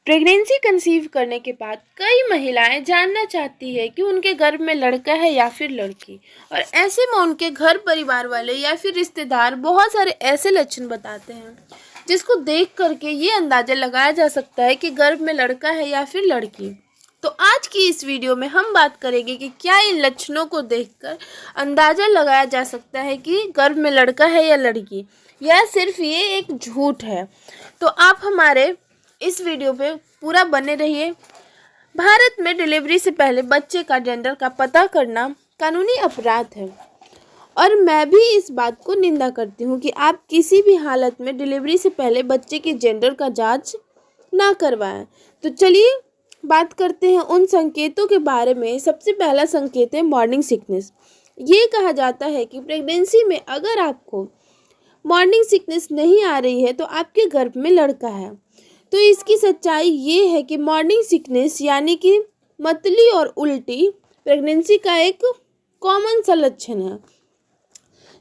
Pregnancy conceive करने के बाद कई महिलाएं जानना चाहती है कि उनके गर्भ में लड़का है या फिर लड़की। और ऐसे में उनके घर परिवार वाले या फिर रिश्तेदार बहुत सारे ऐसे लक्षण बताते हैं जिसको देख करके ये अंदाज़ा लगाया जा सकता है कि गर्भ में लड़का है या फिर लड़की। तो आज की इस वीडियो में हम बात करेंगे कि क्या इन लक्षणों को देखकर अंदाज़ा लगाया जा सकता है कि गर्भ में लड़का है या लड़की, या सिर्फ ये एक झूठ है। तो आप हमारे इस वीडियो पे पूरा बने रहिए। भारत में डिलीवरी से पहले बच्चे का जेंडर का पता करना कानूनी अपराध है और मैं भी इस बात को निंदा करती हूँ कि आप किसी भी हालत में डिलीवरी से पहले बच्चे के जेंडर का जांच ना करवाएं। तो चलिए बात करते हैं उन संकेतों के बारे में। सबसे पहला संकेत है मॉर्निंग सिकनेस। ये कहा जाता है कि प्रेगनेंसी में अगर आपको मॉर्निंग सिकनेस नहीं आ रही है तो आपके गर्भ में लड़का है। तो इसकी सच्चाई ये है कि मॉर्निंग सिकनेस यानी कि मतली और उल्टी प्रेगनेंसी का एक कॉमन सा लक्षण है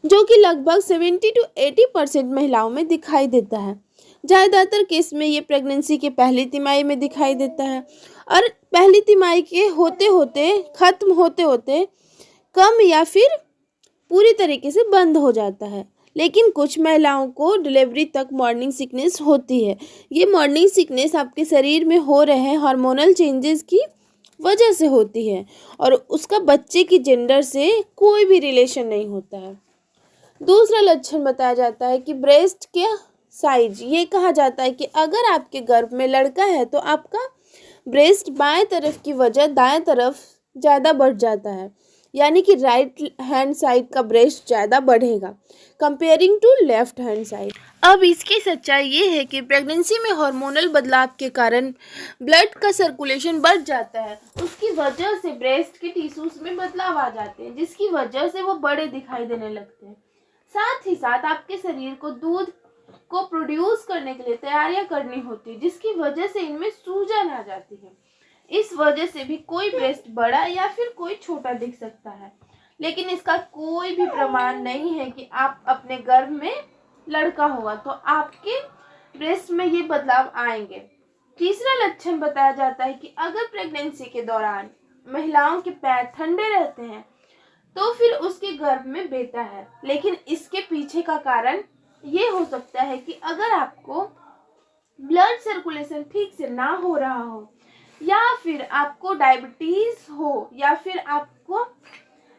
जो कि लगभग 70 to 80% महिलाओं में दिखाई देता है। ज़्यादातर केस में ये प्रेगनेंसी के पहली तिमाही में दिखाई देता है और पहली तिमाही के होते होते ख़त्म होते होते कम या फिर पूरी तरीके से बंद हो जाता है। लेकिन कुछ महिलाओं को डिलीवरी तक मॉर्निंग सिकनेस होती है। ये मॉर्निंग सिकनेस आपके शरीर में हो रहे हार्मोनल चेंजेस की वजह से होती है और उसका बच्चे की जेंडर से कोई भी रिलेशन नहीं होता है। दूसरा लक्षण बताया जाता है कि ब्रेस्ट के साइज। ये कहा जाता है कि अगर आपके गर्भ में लड़का है तो आपका ब्रेस्ट बाएं तरफ की वजह दाएं तरफ ज़्यादा बढ़ जाता है, यानी कि राइट हैंड साइड का ब्रेस्ट ज़्यादा बढ़ेगा comparing to left hand side. अब इसकी सच्चाई ये है कि प्रेगनेंसी में हार्मोनल बदलाव के कारण ब्लड का सर्कुलेशन बढ़ जाता है। उसकी वजह से ब्रेस्ट के टिश्यूज में बदलाव आ जाते हैं जिसकी वजह से वो बड़े दिखाई देने लगते हैं। साथ ही साथ आपके शरीर को दूध को प्रोड्यूस करने के लिए तैयारियां करनी होती है जिसकी वजह से इनमें सूजन आ जाती है। इस वजह से भी कोई ब्रेस्ट बड़ा या फिर कोई छोटा दिख सकता है, लेकिन इसका कोई भी प्रमाण नहीं है कि आप अपने गर्भ में लड़का होगा तो आपके ब्रेस्ट में ये बदलाव आएंगे। तीसरा लक्षण बताया जाता है कि अगर प्रेगनेंसी के दौरान महिलाओं के पैर ठंडे रहते हैं तो फिर उसके गर्भ में बेटा है। लेकिन इसके पीछे का कारण ये हो सकता है कि अगर आपको ब्लड सर्कुलेशन ठीक से ना हो रहा हो या फिर आपको डायबिटीज हो या फिर आपको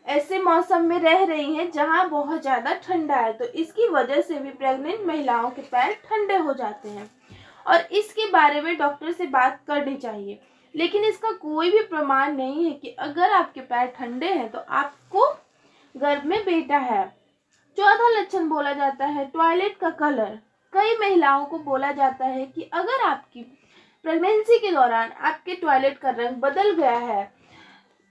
ऐसे मौसम में रह रही हैं जहां बहुत ज़्यादा ठंडा है, तो इसकी वजह से भी प्रेग्नेंट महिलाओं के पैर ठंडे हो जाते हैं और इसके बारे में डॉक्टर से बात करनी चाहिए। लेकिन इसका कोई भी प्रमाण नहीं है कि अगर आपके पैर ठंडे हैं तो आपको गर्भ में बेटा है। चौथा लक्षण बोला जाता है टॉयलेट का कलर। कई महिलाओं को बोला जाता है कि अगर आपकी प्रेगनेंसी के दौरान आपके टॉयलेट का रंग बदल गया है,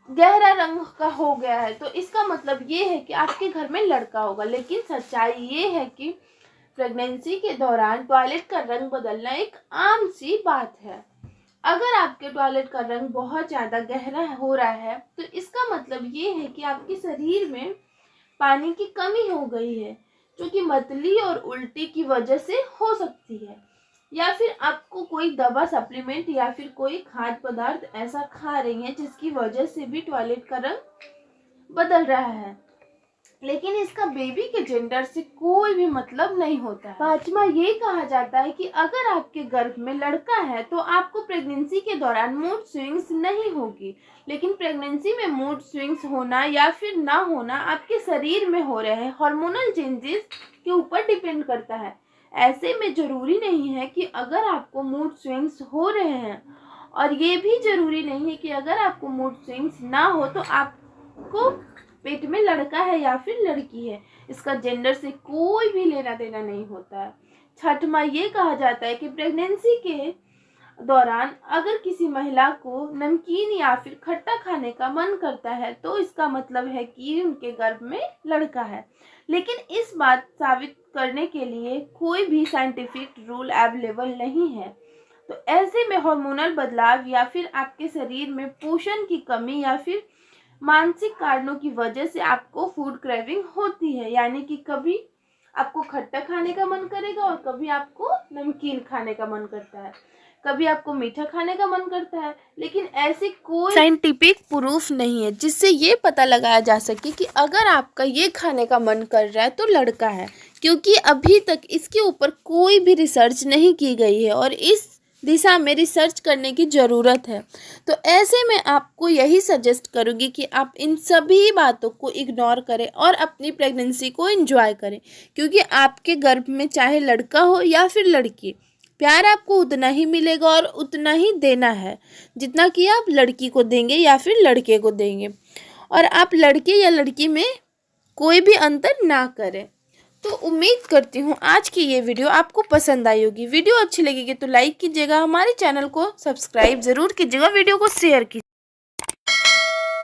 गहरा रंग का हो गया है, तो इसका मतलब ये है कि आपके घर में लड़का होगा। लेकिन सच्चाई ये है कि प्रेगनेंसी के दौरान टॉयलेट का रंग बदलना एक आम सी बात है। अगर आपके टॉयलेट का रंग बहुत ज़्यादा गहरा हो रहा है तो इसका मतलब ये है कि आपके शरीर में पानी की कमी हो गई है जो कि मतली और उल्टी की वजह से हो सकती है, या फिर आपको कोई दवा सप्लीमेंट या फिर कोई खाद्य पदार्थ ऐसा खा रही हैं जिसकी वजह से भी टॉयलेट का रंग बदल रहा है। लेकिन इसका बेबी के जेंडर से कोई भी मतलब नहीं होता है। पांचवा ये कहा जाता है कि अगर आपके गर्भ में लड़का है तो आपको प्रेगनेंसी के दौरान मूड स्विंग्स नहीं होगी। लेकिन प्रेगनेंसी में मूड स्विंग्स होना या फिर ना होना आपके शरीर में हो रहे हार्मोनल चेंजेस के ऊपर डिपेंड करता है। ऐसे में जरूरी नहीं है कि अगर आपको मूड स्विंग्स हो रहे हैं, और ये भी जरूरी नहीं है कि अगर आपको मूड स्विंग्स ना हो तो आपको पेट में लड़का है या फिर लड़की है। इसका जेंडर से कोई भी लेना देना नहीं होता है। छठवां ये कहा जाता है कि प्रेगनेंसी के दौरान अगर किसी महिला को नमकीन या फिर खट्टा खाने का मन करता है तो इसका मतलब है कि उनके गर्भ में लड़का है। लेकिन इस बात साबित करने के लिए कोई भी साइंटिफिक रूल अवेलेबल नहीं है। तो ऐसे में हार्मोनल बदलाव या फिर आपके शरीर में पोषण की कमी या फिर मानसिक कारणों की वजह से आपको फूड क्रेविंग होती है, यानी कि कभी आपको खट्टा खाने का मन करेगा और कभी आपको नमकीन खाने का मन करता है। कभी आपको मीठा खाने का मन करता है, लेकिन ऐसी कोई साइंटिफिक प्रूफ नहीं है जिससे ये पता लगाया जा सके कि अगर आपका ये खाने का मन कर रहा है तो लड़का है, क्योंकि अभी तक इसके ऊपर कोई भी रिसर्च नहीं की गई है और इस दिशा में रिसर्च करने की ज़रूरत है। तो ऐसे में आपको यही सजेस्ट करूँगी कि आप इन सभी बातों को इग्नोर करें और अपनी प्रेगनेंसी को एंजॉय करें, क्योंकि आपके गर्भ में चाहे लड़का हो या फिर लड़की, प्यार आपको उतना ही मिलेगा और उतना ही देना है जितना कि आप लड़की को देंगे या फिर लड़के को देंगे। और आप लड़के या लड़की में कोई भी अंतर ना करें। तो उम्मीद करती हूँ आज की ये वीडियो आपको पसंद आई होगी। वीडियो अच्छी लगेगी तो लाइक कीजिएगा, हमारे चैनल को सब्सक्राइब ज़रूर कीजिएगा, वीडियो को शेयर कीजिए।